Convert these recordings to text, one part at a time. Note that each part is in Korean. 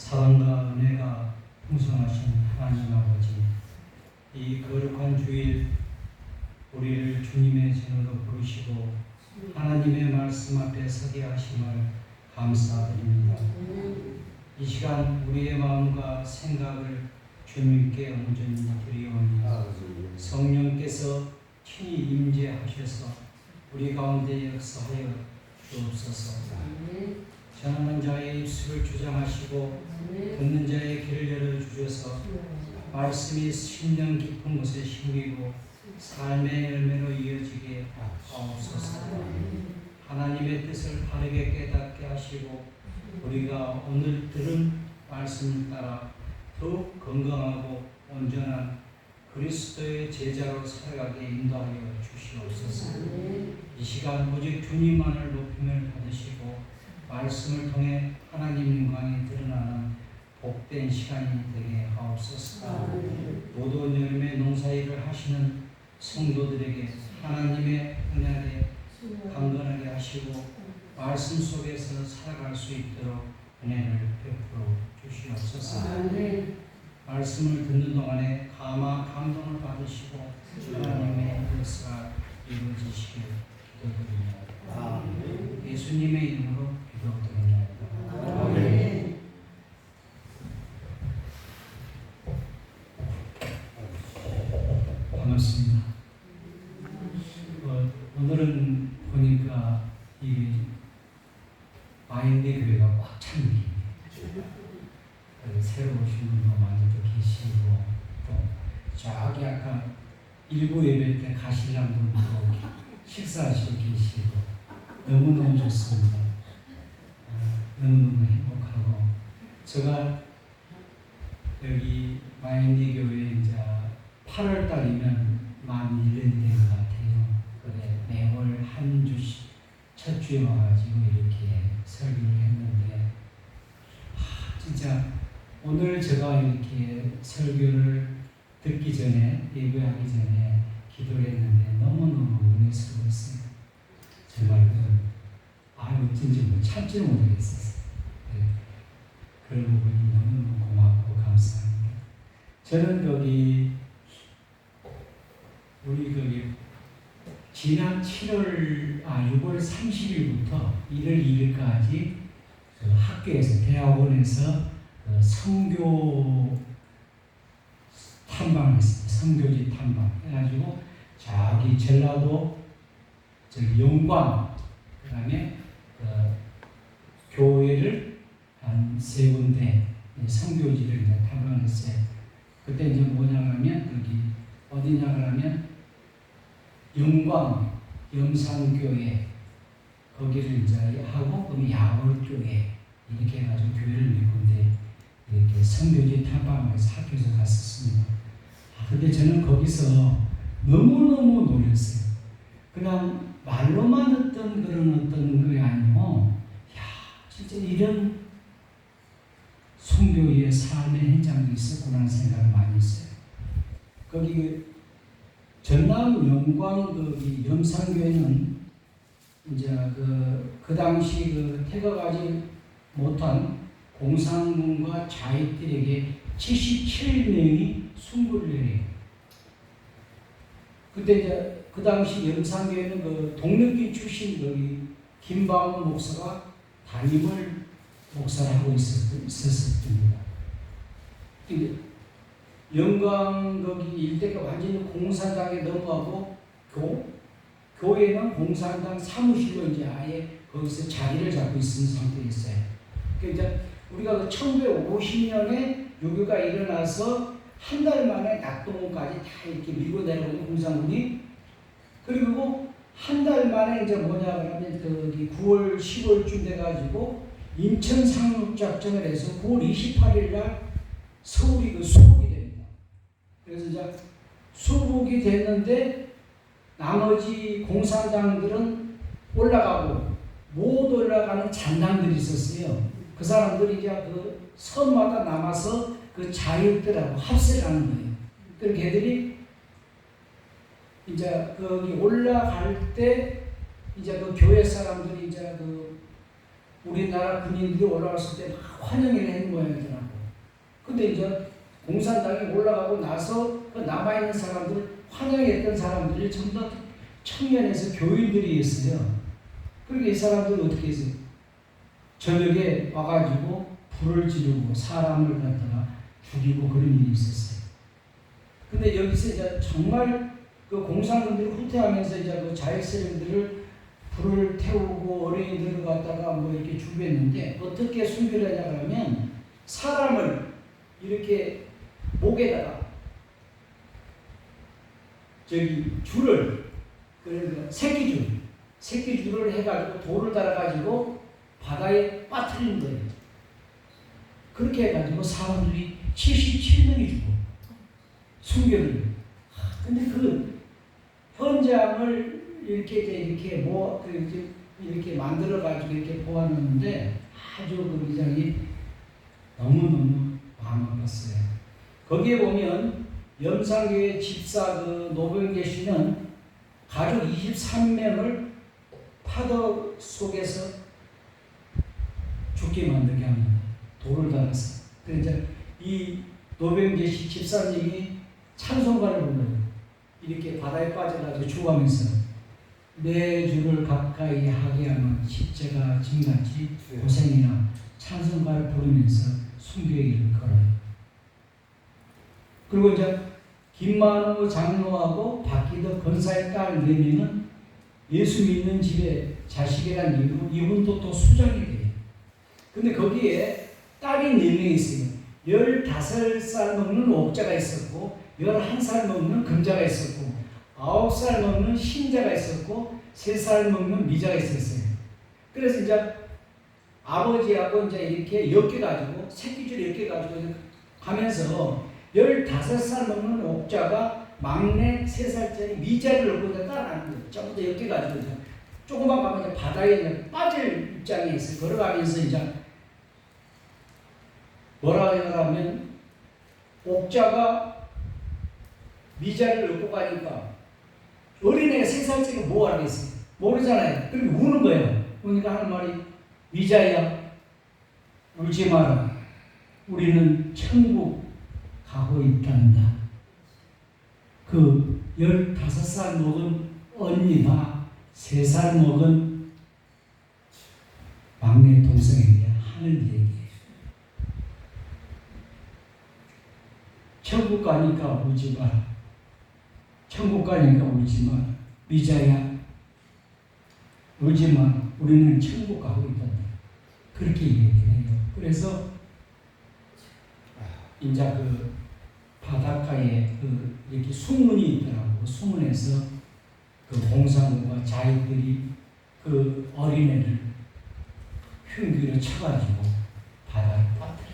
사랑과 은혜가 풍성하신 하나님 아버지, 이 거룩한 주일 우리를 주님의 전으로 부르시고 하나님의 말씀 앞에 서게 하심을 감사드립니다. 이 시간 우리의 마음과 생각을 주님께 온전히 드리오니 성령께서 친히 임재하셔서 우리 가운데 역사하여 주옵소서. 전하는 자의 입술을 주장하시고 듣는 자의 귀를 열어주셔서 말씀이 심령 깊은 곳에 심기고 삶의 열매로 이어지게 하옵소서. 하나님의 뜻을 바르게 깨닫게 하시고 우리가 오늘 들은 말씀을 따라 더욱 건강하고 온전한 그리스도의 제자로 살아가게 인도하여 주시옵소서. 이 시간 오직 주님만을 높임을 받으시고 말씀을 통해 하나님 영광이 드러나는 복된 시간이 되게 하옵소서. 모든 여름의 농사일을 하시는 성도들에게 하나님의 은혜 아래 강건하게 하시고 말씀 속에서 살아갈 수 있도록 은혜를 베풀어 주시옵소서. 말씀을 듣는 동안에 감동을 받으시고 하나님의 역사가 이루어지시길 기도드립니다. 예수님의 이름으로 기도드립니다. 아멘. 반갑습니다. 오늘은 보니까 이 마인드 교회가 꽉 찬 느낌이에요. 새로 오신 분도 많이 또 계시고, 또 저기 아까 일부 예배 때 가시는 분도 식사하시고 계시고 너무너무 좋습니다. 너무너무 행복하고, 제가 여기 마인드 교회 이제 8월 달이면 만 1년이 된 것 같아요. 그래 매월 한 주씩 첫 주에 와가지고 이렇게 설교를 했는데, 진짜 오늘 제가 이렇게 설교를 듣기 전에, 예배하기 전에 기도를 했는데 너무너무 은혜스러웠어요. 정말 어쩐지 뭐 참지 못하겠었어요. 네. 그런 부분이 너무너무 고맙고 감사합니다. 저는 우리 지난 6월 30일부터 1월 2일까지 학교에서, 대학원에서 선교 탐방을 했습니다. 선교지 탐방 해가지고 저기 전라도 영광, 그 다음에 교회를 한 3군데 선교지를 이제 탐방했어요. 그때 이제 뭐냐면 여기 어디냐 그러면 영광 영산교회 거기를 이제 하고, 그럼 야월교회 이렇게 해가지고 교회를 몇 군데 이렇게 선교지 탐방해서 학교에서 갔었습니다. 근데 저는 거기서 너무너무 놀랐어요. 그냥 말로만 듣던 그런 게 아니고, 진짜 이런 선교의 삶의 현장이 있었구나 하는 생각을 많이 했어요. 거기 전남 영광 영산교회는 이제 그 당시 태거가지 못한 공산군과 자익들에게 77명이 순교를 해요. 그때 이제 그 당시 영산교회는 동력기 출신 김방훈 목사가 담임을 목사를 하고 있었습니다. 영광 일대가 완전히 공산당에 넘어가고 교회는 공산당 사무실로 이제 아예 거기서 자리를 잡고 있는 상태였어요. 그러니까 우리가 1950년에 유교가 일어나서 한 달 만에 낙동까지 다 이렇게 밀고 내려오는 공산군이, 그리고 한 달 만에 이제 그러면 9월 10월쯤 돼가지고 인천 상륙작전을 해서 9월 28일 날 서울이 수복이 됩니다. 그래서 이제 수복이 됐는데 나머지 공산당들은 올라가고, 못 올라가는 잔당들이 있었어요. 그 사람들이 이제 섬마다 남아서 자유들하고 합세를 하는 거예요. 그럼 걔들이 이제 거기 올라갈 때 이제 교회 사람들이 이제 우리나라 군인들이 올라왔을 때 막 환영회를 하는 모양이더라고. 근데 이제 공산당이 올라가고 나서 그 남아있는 사람들, 환영했던 사람들이 전부 다 청년에서 교인들이었어요. 그러니까 이 사람들은 어떻게 했어요? 저녁에 와가지고 불을 지르고 사람을 갖다가 죽이고 그런 일이 있었어요. 근데 여기서 이제 정말 그 공산군들이 후퇴하면서 이제 그 자익세력들을 불을 태우고 어린이들을 갖다가 뭐 이렇게 죽였는데 어떻게 순교를 하냐 그러면 사람을 이렇게 목에다가 줄을 그러니까 새끼줄을 해가지고 돌을 달아가지고 바다에 빠뜨리는 거예요. 그렇게 해가지고 사람들이 77명이 죽어 순교를. 근데 그 현장을 이렇게 만들어가지고 이렇게 보았는데 아주 그 의장이 너무너무 마음 아팠어요. 거기에 보면 염산교회 집사 그 노병재 씨는 가족 23명을 파도 속에서 죽게 만들게 합니다. 돌을 달아서. 그래서 이 노병재 씨 집사님이 찬송가를 불러요. 이렇게 바다에 빠져가지고 죽어가면서 내 주를 가까이 하게 하면 십자가 짐같이 고생이나 찬송가를 부르면서 순교의 길을 걸어요. 그리고 이제 김만호 장로하고 박기덕 권사의 딸 4명은 예수 믿는 집에 자식이란 이유로 이분도 또 수장이 돼요. 근데 거기에 딸이 4명이 있어요. 15살 먹는 옥자가 있었고 11살 먹는 금자가 있었고 9살 먹는 신자가 있었고 3살 먹는 미자가 있었어요. 그래서 이제 아버지하고 이제 이렇게 엮여가지고 새끼줄 엮여가지고 가면서 15살 먹는 옥자가 막내 3살짜리 미자를 놓고 따라가는 거예요. 전부 다 엮여가지고 조금만 가면 이제 바다에 이제 빠질 입장에 있어요. 걸어가면서 이제 뭐라 하냐면 옥자가 미자를 놓고 가니까 어린애가 3살짜리가 뭐 하겠어요? 모르잖아요. 그리고 우는 거예요. 그러니까 하는 말이 미자야 울지 마라. 우리는 천국 가고 있단다. 그 15살 먹은 언니가 3살 먹은 막내 동생에게 하는 얘기예요. 천국 가니까 울지 마라. 천국 가니까 울지 마라. 미자야 울지 마라. 우리는 천국 가고 있단다. 그렇게 얘기해요. 그래서 이제 그 바닷가에 그 이렇게 수문이 있더라고. 수문에서 그 공산군과 자익들이 그 어린애를 흉기로 쳐가지고 바다에 빠뜨려요.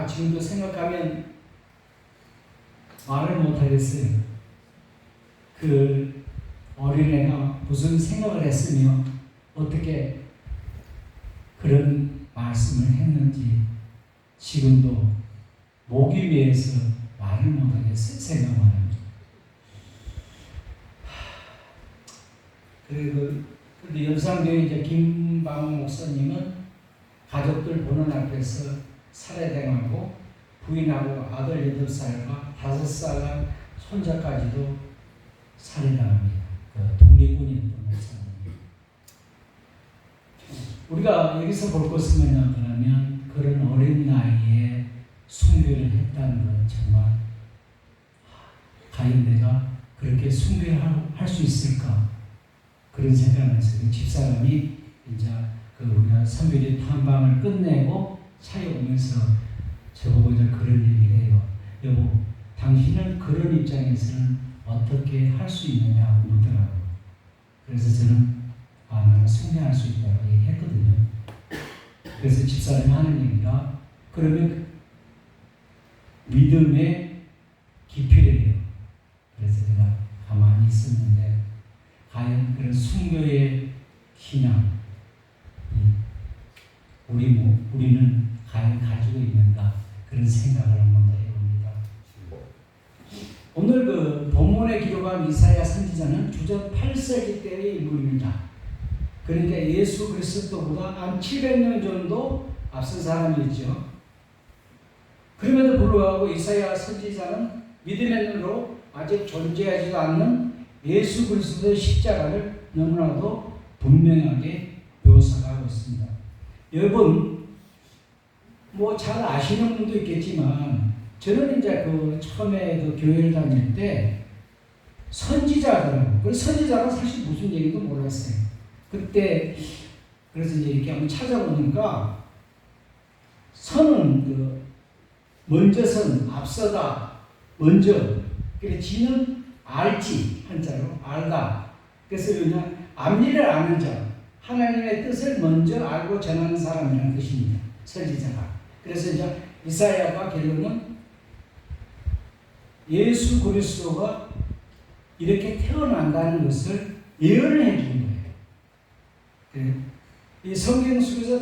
지금도 생각하면 말을 못하겠어요. 그 어린애가 무슨 생각을 했으며 어떻게 그런 말씀을 했는지 지금도 목이 메어서 말을 못하게 생각만 합니다. 그리고 염산교회 이제 김방호 목사님은 가족들 보는 앞에서 살해당하고 부인하고 아들 8살과 5살 손자까지도 살해당합니다. 그 독립군이었던 목사님. 우리가 여기서 볼 것은 뭐냐 그러면 그런 어린 나이에 순교를 했다는 건 정말 과연 내가 그렇게 순교를 할 수 있을까 그런 생각하면서 그 집사람이 이제 그 우리가 선교지 탐방을 끝내고 차에 오면서 저보고 이제 그런 얘기를 해요. 여보, 당신은 그런 입장에서는 어떻게 할 수 있느냐고 묻더라고요. 그래서 저는 나는 승리할 수 있다고 얘기했거든요. 그래서 집사람이 하는 얘기가 그러면 믿음의 기필이에요. 그래서 제가 가만히 있었는데 과연 그런 순교의 신앙 우리는 과연 가지고 있는가 그런 생각을 한번 더 해봅니다. 오늘 그 본문에 기록한 이사야 선지자는 주전 8세기 때의 인물입니다. 그러니까 예수 그리스도보다 한 700년 정도 앞선 사람이었죠. 그럼에도 불구하고 이사야 선지자는 믿음의 눈으로 아직 존재하지도 않는 예수 그리스도의 십자가를 너무나도 분명하게 묘사하고 있습니다. 여러분, 뭐 잘 아시는 분도 있겠지만 저는 이제 그 처음에 그 교회를 다닐 때 선지자더라고요. 그 선지자가 사실 무슨 얘기도 몰랐어요. 그때 그래서 이제 이렇게 한번 찾아보니까 선은 그 먼저 선, 앞서다, 먼저. 그래 지는 알지 한자로 알다. 그래서 그냥 앞일을 아는 자, 하나님의 뜻을 먼저 알고 전하는 사람이라는 뜻입니다. 선지자가. 그래서 이제 이사야가 결론은 예수 그리스도가 이렇게 태어난다는 것을 예언을 해주는 거예요. 이 성경 속에서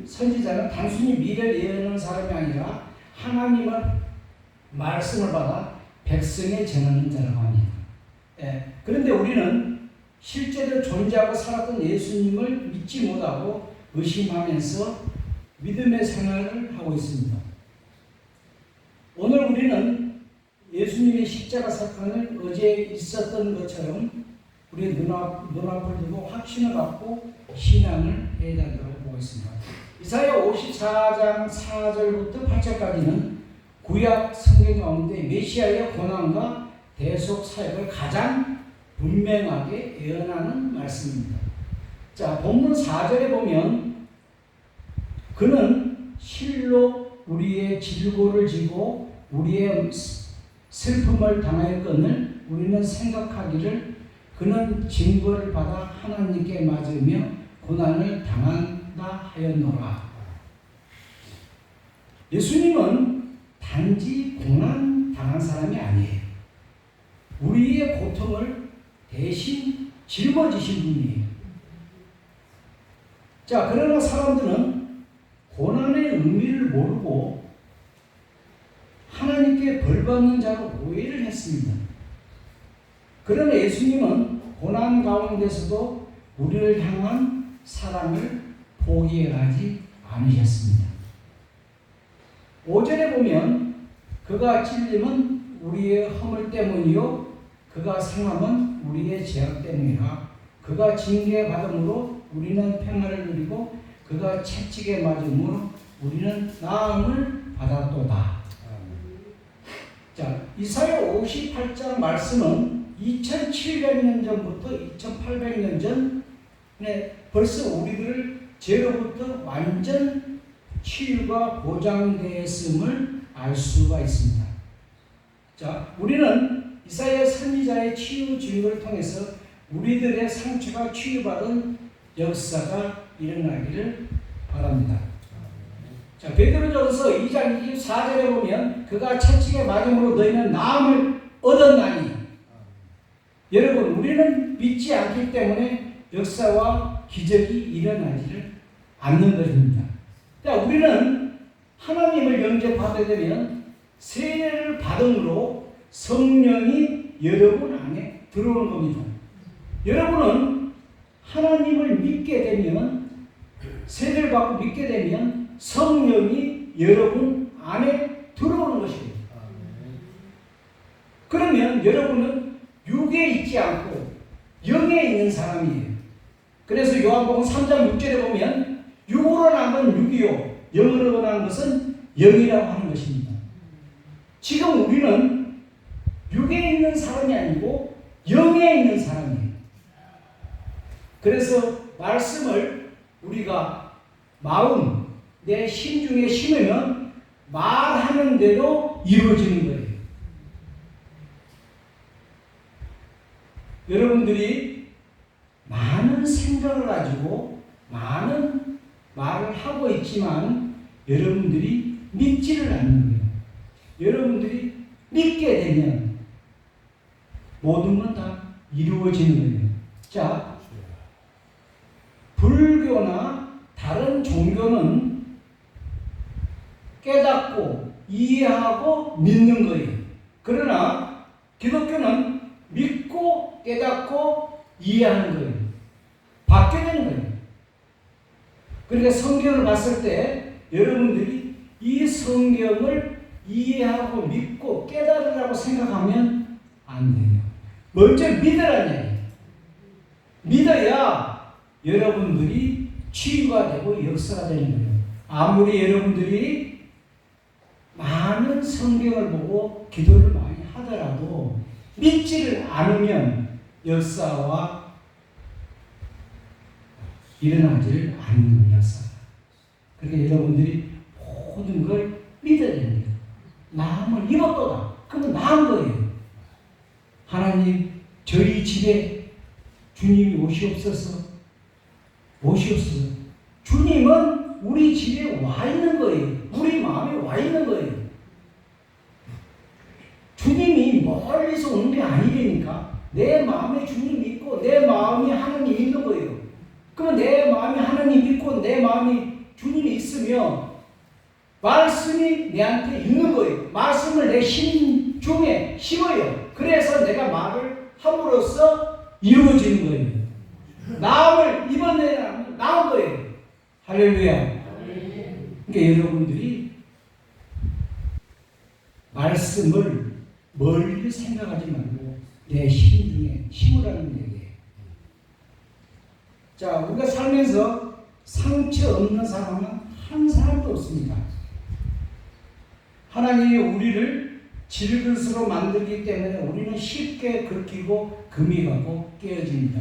선지자는 단순히 미래를 예언하는 사람이 아니라 하나님의 말씀을 받아 백성에 전하는 자라고 합니다. 그런데 우리는 실제로 존재하고 살았던 예수님을 믿지 못하고 의심하면서 믿음의 생활을 하고 있습니다. 오늘 우리는 예수님의 십자가 사건을 어제 있었던 것처럼 우리 눈앞을 두고 확신을 갖고 신앙을 해야 된다고 보고 있습니다. 이사야 54장 4절부터 8절까지는 구약 성경 가운데 메시아의 고난과 대속 사역을 가장 분명하게 예언하는 말씀입니다. 자, 본문 4절에 보면 그는 실로 우리의 질고를 지고 우리의 슬픔을 당하였거늘 우리는 생각하기를 그는 징벌을 받아 하나님께 맞으며 고난을 당한다 하였노라. 예수님은 단지 고난 당한 사람이 아니에요. 우리의 고통을 대신 짊어지신 분이에요. 자, 그러나 사람들은 고난의 의미를 모르고 하나님께 벌받는 자로 오해를 했습니다. 그러나 예수님은 고난 가운데서도 우리를 향한 사랑을 포기하지 않으셨습니다. 5절에 보면 그가 찔림은 우리의 허물 때문이요 그가 상함은 우리의 죄악 때문이라. 그가 징계받음으로 우리는 평화를 누리고 그가 채찍에 맞음으로 우리는 나음을 받았도다. 자, 이사야 58장 말씀은 2700년 전부터 2800년 전에 벌써 우리들을 죄로부터 완전 치유가 보장되었음을 알 수가 있습니다. 자, 우리는 이사야 선지자의 치유 증거를 통해서 우리들의 상처가 치유받은 역사가 일어나기를 바랍니다. 자, 베드로전서 2장 24절에 보면 그가 채찍에 맞음으로 너희는 나음을 얻었나니. 여러분, 우리는 믿지 않기 때문에 역사와 기적이 일어나지를 않는 것입니다. 자, 우리는 하나님을 영접하게 되면 세례를 받음으로 성령이 여러분 안에 들어오는 겁니다. 여러분은 하나님을 믿게 되면, 세례를 받고 믿게 되면 성령이 여러분 안에 들어오는 것입니다. 그러면 여러분은 육에 있지 않고 영에 있는 사람이에요. 그래서 요한복음 3장 6절에 보면 육으로 남은 육이요 영으로 남은 것은 영이라고 하는 것입니다. 지금 우리는 육에 있는 사람이 아니고 영에 있는 사람이에요. 그래서 말씀을 우리가 마음, 내 심중에 심으면 말하는 대로 이루어지는 거예요. 여러분들이 많은 생각을 가지고 많은 말을 하고 있지만 여러분들이 믿지를 않는 거예요. 여러분들이 믿게 되면 모든 건 다 이루어지는 거예요. 자, 불교나 다른 종교는 깨닫고 이해하고 믿는 거예요. 그러나 기독교는 믿고 깨닫고 이해하는 거예요. 바뀌어야 되는 거예요. 그러니까 성경을 봤을 때 여러분들이 이 성경을 이해하고 믿고 깨달으라고 생각하면 안 돼요. 먼저 믿으라는 얘기예요. 믿어야 여러분들이 치유가 되고 역사가 되는 거예요. 아무리 여러분들이 많은 성경을 보고 기도를 많이 하더라도 믿지를 않으면 역사와 일어나지를 않는 역사. 그러니까 여러분들이 모든 걸 믿어야 되는 거예요. 마음을 입었도다. 그러면 나은 거예요. 하나님, 저희 집에 주님이 오시옵소서. 주님은 우리 집에 와 있는 거예요. 우리 마음에 와 있는 거예요. 주님이 멀리서 오는 게 아니라니까. 내 마음에 주님 있고 내 마음이 하나님 있는 거예요. 그러면 내 마음이 하나님 있고 내 마음이 주님이 있으면 말씀이 내한테 있는 거예요. 말씀을 내 심중에 심어요. 그래서 내가 말을 함으로써 이루어지는 거예요. 나음을 입어내면 나은 거예요. 할렐루야. 그러니까 여러분들이 말씀을 멀리 생각하지 말고 내 심중에 심으라는 얘기예요. 자, 우리가 살면서 상처 없는 사람은 한 사람도 없습니다. 하나님이 우리를 질그릇으로 만들기 때문에 우리는 쉽게 긁히고 금이 가고 깨어집니다.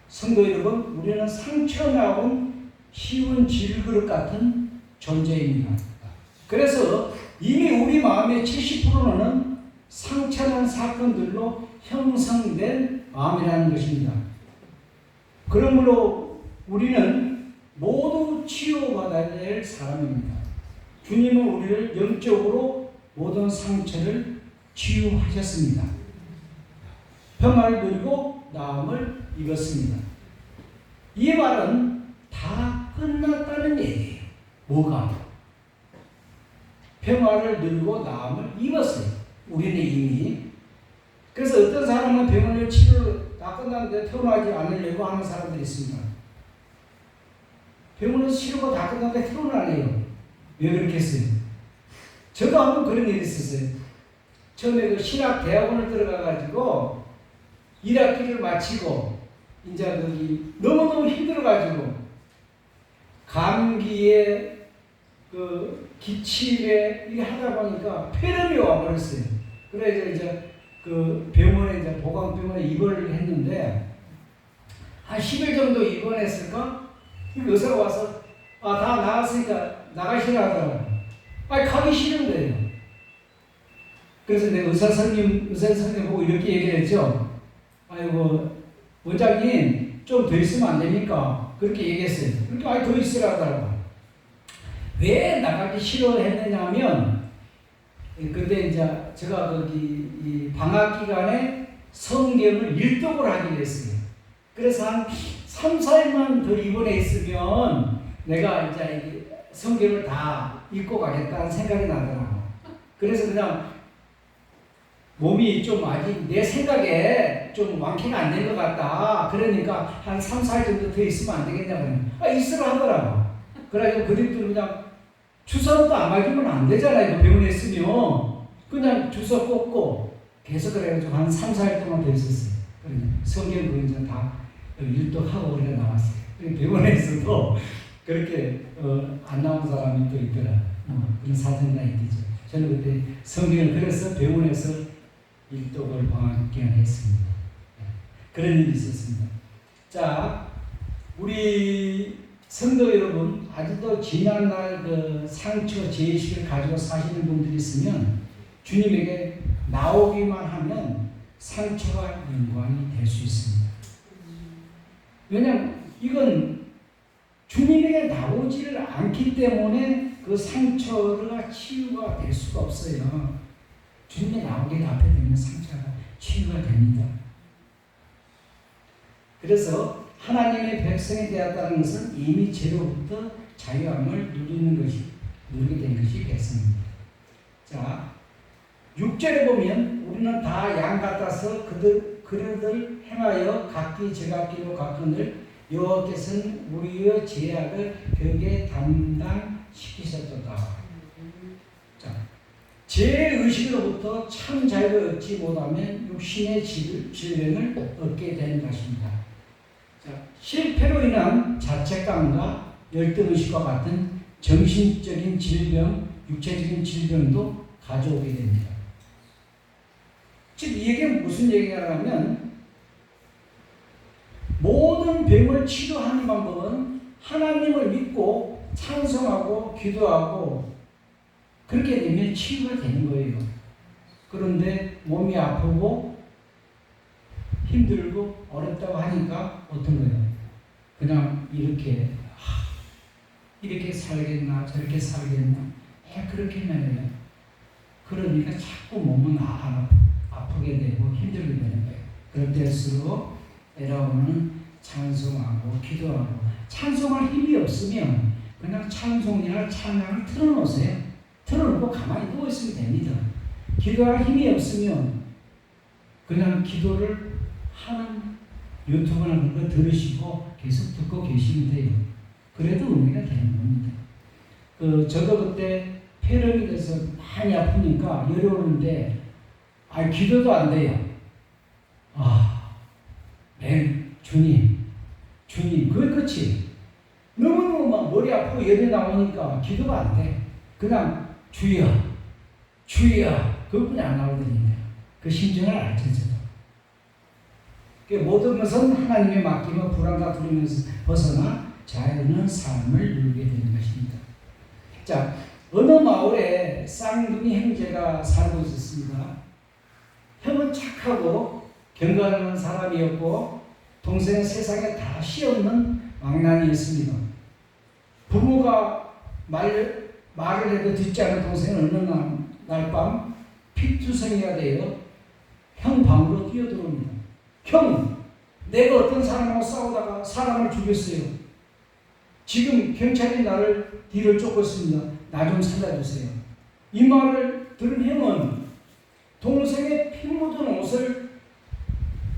성도 여러분, 우리는 상처나온 쉬운 질그릇 같은 존재입니다. 그래서 이미 우리 마음의 70%는 상처난 사건들로 형성된 마음이라는 것입니다. 그러므로 우리는 모두 치유받아야 될 사람입니다. 주님은 우리를 영적으로 모든 상처를 치유하셨습니다. 평화를 누리고 나음을 입었습니다. 이 말은 다 끝났다는 얘기예요. 뭐가? 평화를 누리고 나음을 입었어요. 우리는 이미. 그래서 어떤 사람은 병원을 치료 다 끝났는데 퇴원하지 않으려고 하는 사람들이 있습니다. 병원에서 치료가 다 끝났는데 퇴원을 안 해요. 왜 그렇게 했어요? 저도 한번 그런 일이 있었어요. 처음에 그 신학 대학원을 들어가가지고 1학기를 마치고 이제 거기 너무너무 힘들어가지고 감기에 그 기침에 이게 하다 보니까 폐렴이 와버렸어요. 그래서 이제 그 병원에 이제 보건병원에 입원을 했는데 한 10일 정도 입원했을까? 의사가 와서 다 나았으니까 나가시라 하더라고요. 가기 싫은 거예요. 그래서 내가 의사 선생님 보고 이렇게 얘기했죠. 아이고 원장님 좀 더 있으면 안 됩니까? 그렇게 얘기했어요. 그렇게 더 있으라 하더라고요. 왜 나가기 싫어했느냐 하면 그때 이제 제가 거기 이 방학 기간에 성경을 일독을 하기로 했어요. 그래서 한 3, 4일만 더 입원해 있으면 내가 이제 성경을 다 읽고 가겠다는 생각이 나더라고요. 그래서 그냥 몸이 좀 아직 내 생각에 좀 완쾌가 안 된 것 같다. 그러니까 한 3, 4일 정도 더 있으면 안 되겠냐고. 있으라 하더라고. 그래가지고 그들도 그냥 주사도 안 맞으면 안 되잖아요. 병원에 있으면. 그냥 주사 꽂고 계속 그래가지고 한 3, 4일 동안 더 있었어요. 성경 그 이제 다 일독하고 우리가 나왔어요. 병원에서도 그렇게 안 나온 사람이 또 있더라. 그런 사정이 있겠죠. 저는 그때 성경을 그래서 병원에서 일독을 방학 기간에 했습니다. 그런 일이 있었습니다. 자, 우리 성도 여러분, 아직도 지난날 그 상처 죄의식을 가지고 사시는 분들이 있으면 주님에게 나오기만 하면 상처가 연관이 될 수 있습니다. 왜냐하면 이건 주님에게 나오지를 않기 때문에 그 상처가 치유가 될 수가 없어요. 주님에 나오게 앞에 되면 상처가 치유가 됩니다. 그래서 하나님의 백성이 되었다는 것은 이미 죄로부터 자유함을 누리게 된 것이 백성입니다. 자, 6절에 보면 우리는 다 양 같아서 그 그릇을 행하여 각기 제각기로 가끔을 여호와께서는 우리의 죄악을 벽에 담당시키셨도다. 자, 죄의식으로부터 참 자유를 얻지 못하면 육신의 질병을 얻게 되는 것입니다. 자, 실패로 인한 자책감과 열등의식과 같은 정신적인 질병, 육체적인 질병도 가져오게 됩니다. 즉, 이 얘기는 무슨 얘기냐면 모든 병을 치료하는 방법은 하나님을 믿고 찬송하고 기도하고 그렇게 되면 치유가 되는 거예요. 그런데 몸이 아프고 힘들고 어렵다고 하니까 어떤 거예요? 그냥 이렇게 살겠나 저렇게 살겠나 그렇게만 해요. 그러니까 자꾸 몸은 아프게 되고 힘들게 되는 거예요. 그럴 때일수록 여러분은 찬송하고 기도하고, 찬송할 힘이 없으면 그냥 찬송이나 찬양을 틀어놓으세요. 틀어놓고 가만히 누워있으면 됩니다. 기도할 힘이 없으면 그냥 기도를 하는 유튜브나 그런 거 들으시고 계속 듣고 계시면 돼요. 그래도 의미가 되는 겁니다. 저도 그때 폐렴이 돼서 많이 아프니까 열이 오는데 기도도 안 돼요. 주님, 그게 끝이. 너무너무 막 머리 아프고 열이 나오니까 기도가 안 돼. 그냥 주여, 그것뿐이 안 나오더니 그 심정을 알죠. 모든 것은 하나님에 맡기며 불안과 두려움에서 벗어나 자유는 삶을 누리게 되는 것입니다. 자, 어느 마을에 쌍둥이 형제가 살고 있었습니다. 형은 착하고 경건한 사람이었고 동생은 세상에 다시 없는 망나니였습니다. 부모가 말을 해도 듣지 않은 동생은 어느 날 밤 피투성이가 되어 형 방으로 뛰어들어옵니다. 형, 내가 어떤 사람하고 싸우다가 사람을 죽였어요. 지금 경찰이 나를 뒤를 쫓고 있습니다. 나 좀 살려주세요. 이 말을 들은 형은 동생의 피 묻은 옷을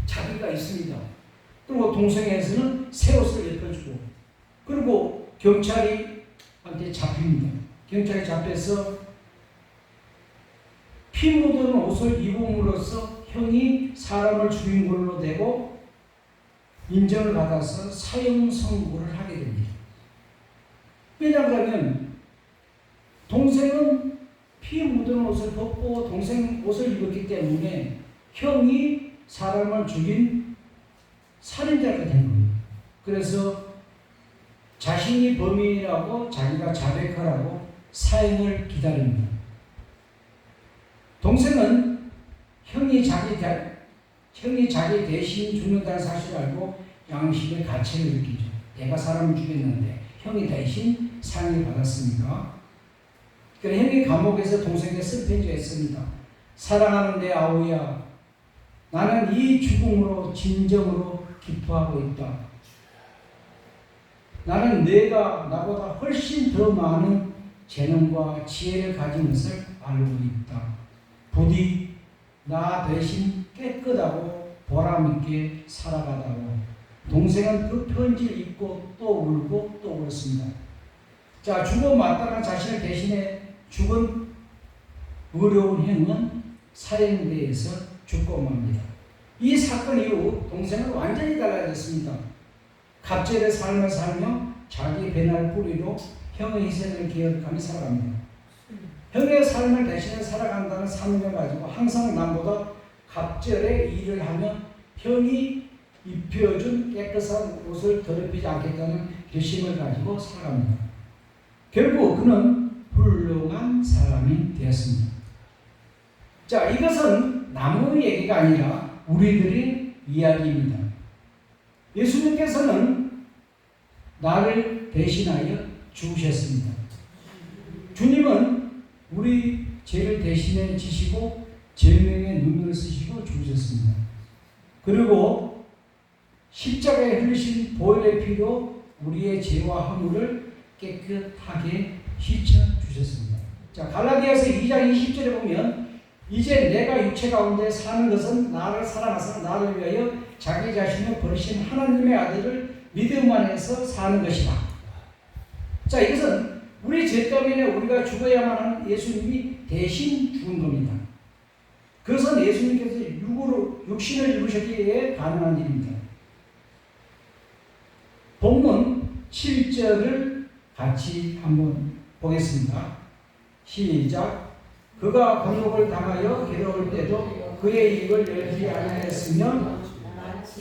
자기가 있습니다. 그리고 동생에서는 새 옷을 입혀주고, 그리고 경찰이한테 잡힙니다. 경찰이 잡혀서 피 묻은 옷을 입음으로써 형이 사람을 죽인 걸로 되고 인정을 받아서 사형 선고를 하게 됩니다. 왜냐하면 동생은 피 묻은 옷을 벗고 동생 옷을 입었기 때문에 형이 사람을 죽인 살인자가 된 겁니다. 그래서 자신이 범인이라고 자기가 자백하라고 사형을 기다립니다. 동생은 형이 자기 대신 죽는다는 사실을 알고 양심의 가책을 느끼죠. 내가 사람을 죽였는데 형이 대신 상을 받았으니까. 그래서 형이 감옥에서 동생에게 쓴편지가 있습니다. 사랑하는 내 아우야, 나는 이 죽음으로 진정으로 기뻐하고 있다. 나는 내가 나보다 훨씬 더 많은 재능과 지혜를 가진 것을 알고 있다. 부디 나 대신 깨끗하고 보람있게 살아가다오. 동생은 그 편지를 읽고 또 울고 또 울었습니다. 자, 죽어 마땅한 자신을 대신해 죽은 어려운 형은 사형대에서 죽고 맙니다. 이 사건 이후 동생은 완전히 달라졌습니다. 갑절의 삶을 살며 자기 배날 뿌리로 형의 희생을 기억하며 살아갑니다. 형의 삶을 대신해 살아간다는 사명을 가지고 항상 남보다 갑절의 일을 하며 형이 입혀준 깨끗한 옷을 더럽히지 않겠다는 결심을 가지고 살아갑니다. 결국 그는 훌륭한 사람이 되었습니다. 자, 이것은 남의 얘기가 아니라 우리들의 이야기입니다. 예수님께서는 나를 대신하여 죽으셨습니다. 주님은 우리 죄를 대신해 지시고 죄명의 눈물을 쓰시고 죽으셨습니다. 그리고 십자가에 흘리신 보혈의 피로 우리의 죄와 허물을 깨끗하게 씻어 주셨습니다. 자, 갈라디아서 2장 20절에 보면 이제 내가 육체 가운데 사는 것은 나를 사랑하사 나를 위하여 자기 자신을 버리신 하나님의 아들을 믿음 안에서 사는 것이다. 자, 이것은 우리 죄 때문에 우리가 죽어야만 하는 예수님이 대신 죽은 겁니다. 그것은 예수님께서 육신을 입으셨기에 가능한 일입니다. 본문 7절을 같이 한번 보겠습니다. 시작. 그가 곤욕을 당하여 괴로울 때도 그의 입을 열지 아니하였으며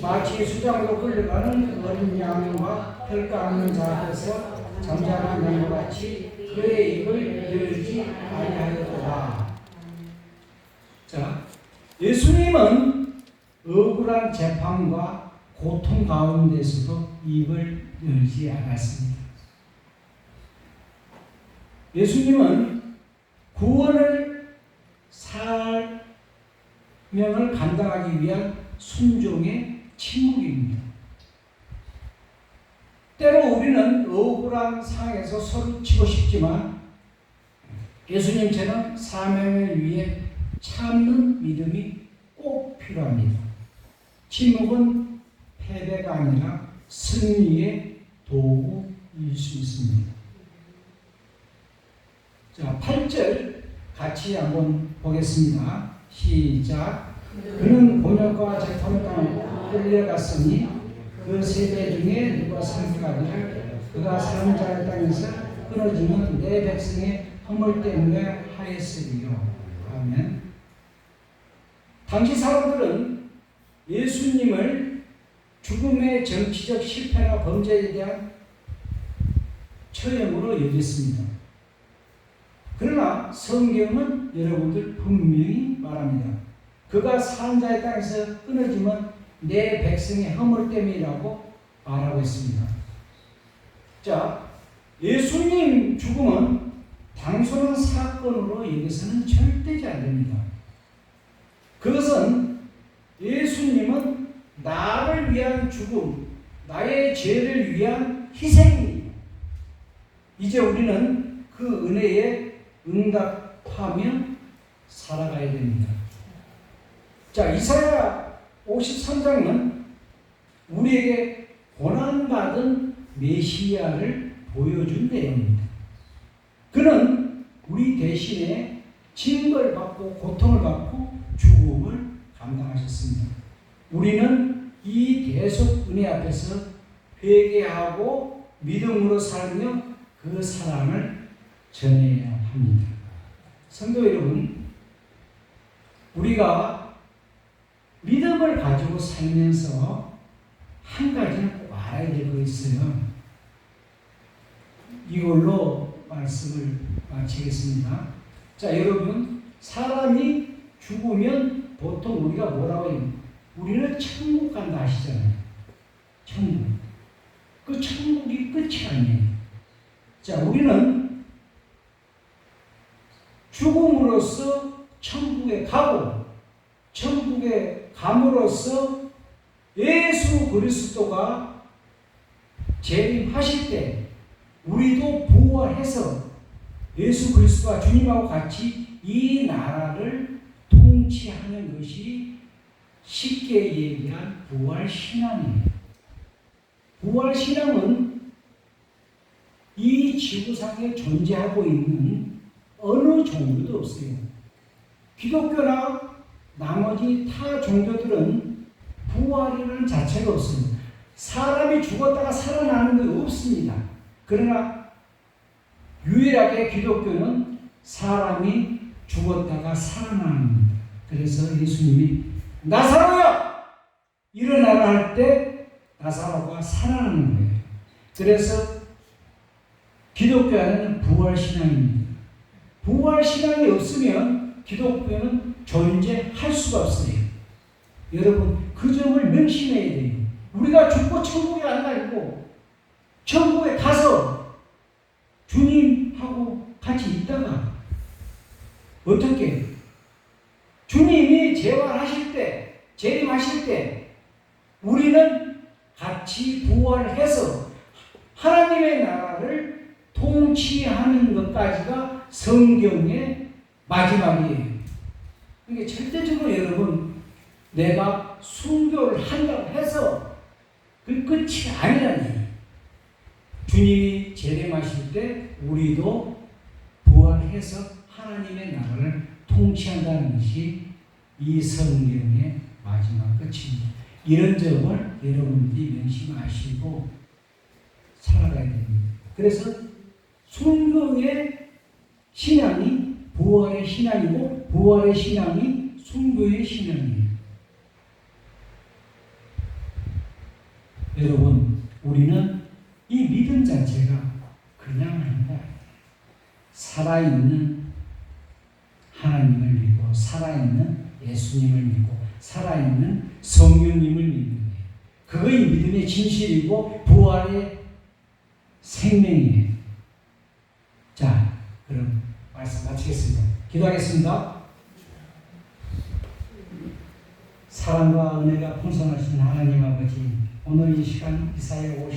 마치 수장으로 끌려가는 어린 양과 혈가 없는 자 앞에서 잠잠한 양과 같이 그의 입을 열지 아니하였더라. 자, 예수님은 억울한 재판과 고통 가운데서도 입을 열지 않았습니다. 예수님은 구원을 사명을 감당하기 위한 순종의 침묵입니다. 때로 우리는 억울한 상황에서 소리치고 싶지만 예수님처럼 사명을 위해 참는 믿음이 꼭 필요합니다. 침묵은 패배가 아니라 승리의 도구일 수 있습니다. 자, 8절 같이 한번 보겠습니다. 시작. 그는 곤욕과 재판을 당하고 끌려갔으니 그 세대 중에 누가 상속하기를 그가 사는 자의 땅에서 끊어지는 내 백성의 허물 때문에 하였으리요. 아멘. 당시 사람들은 예수님을 죽음의 정치적 실패나 범죄에 대한 처형으로 여겼습니다. 그러나 성경은 여러분들 분명히 말합니다. 그가 산 자의 땅에서 끊어지면 내 백성의 허물 때문이라고 말하고 있습니다. 자, 예수님 죽음은 단순한 사건으로 여기서는 절대지 않습니다. 그것은 예수님은 나를 위한 죽음, 나의 죄를 위한 희생입니다. 이제 우리는 그 은혜에 응답하며 살아가야 됩니다. 자, 이사야 53장은 우리에게 고난받은 메시아를 보여준 내용입니다. 그는 우리 대신에 징벌을 받고 고통을 받고 죽음을 감당하셨습니다. 우리는 이 대속 은혜 앞에서 회개하고 믿음으로 살며 그 사랑을 전해야 합니다. 성도 여러분, 우리가 믿음을 가지고 살면서 한 가지는 꼭 알아야 될 거 있어요. 이걸로 말씀을 마치겠습니다. 자, 여러분, 사람이 죽으면 보통 우리가 뭐라고 해요? 우리는 천국 간다 하시잖아요. 천국. 그 천국이 끝이 아니에요. 자, 우리는 죽음으로써 천국에 가고 천국에 감으로써 예수 그리스도가 재림하실 때 우리도 부활해서 예수 그리스도와 주님하고 같이 이 나라를 통치하는 것이 쉽게 얘기한 부활신앙이에요. 부활신앙은 이 지구상에 존재하고 있는 어느 종교도 없어요. 기독교나 나머지 타 종교들은 부활이라는 자체가 없습니다. 사람이 죽었다가 살아나는 게 없습니다. 그러나 유일하게 기독교는 사람이 죽었다가 살아납니다. 그래서 예수님이 나사로야! 일어나라 할 때 나사로가 살아나는 거예요. 그래서 기독교 안에는 부활신앙입니다. 부활신앙이 없으면 기독교는 존재할 수가 없어요. 여러분, 그 점을 명심해야 돼요. 우리가 죽고 천국에 안 가고 천국에 가서 주님하고 같이 있다가 어떻게 주님이 재활하실 때, 재림하실 때 우리는 같이 부활해서 하나님의 나라를 통치하는 것까지가 성경의 마지막이에요. 이게 절대적으로 여러분 내가 순교를 한다고 해서 그 끝이 아니라니. 주님이 재림하실 때 우리도 부활해서 하나님의 나라를 통치한다는 것이 이 성경의 마지막 끝입니다. 이런 점을 여러분들이 명심하시고 살아가야 됩니다. 그래서 순교의 신앙이 부활의 신앙이고 부활의 신앙이 순교의 신앙이에요. 여러분, 우리는 이 믿음 자체가 그냥 아니다. 살아있는 하나님을 믿고 살아있는 예수님을 믿고 살아있는 성령님을 믿는 거예요. 그것이 믿음의 진실이고 부활의 생명이에요. 자, 그럼 말씀 마치겠습니다. 기도하겠습니다. 사랑과 은혜가 풍성하신 하나님 아버지, 오늘 이 시간 이 사회에 오신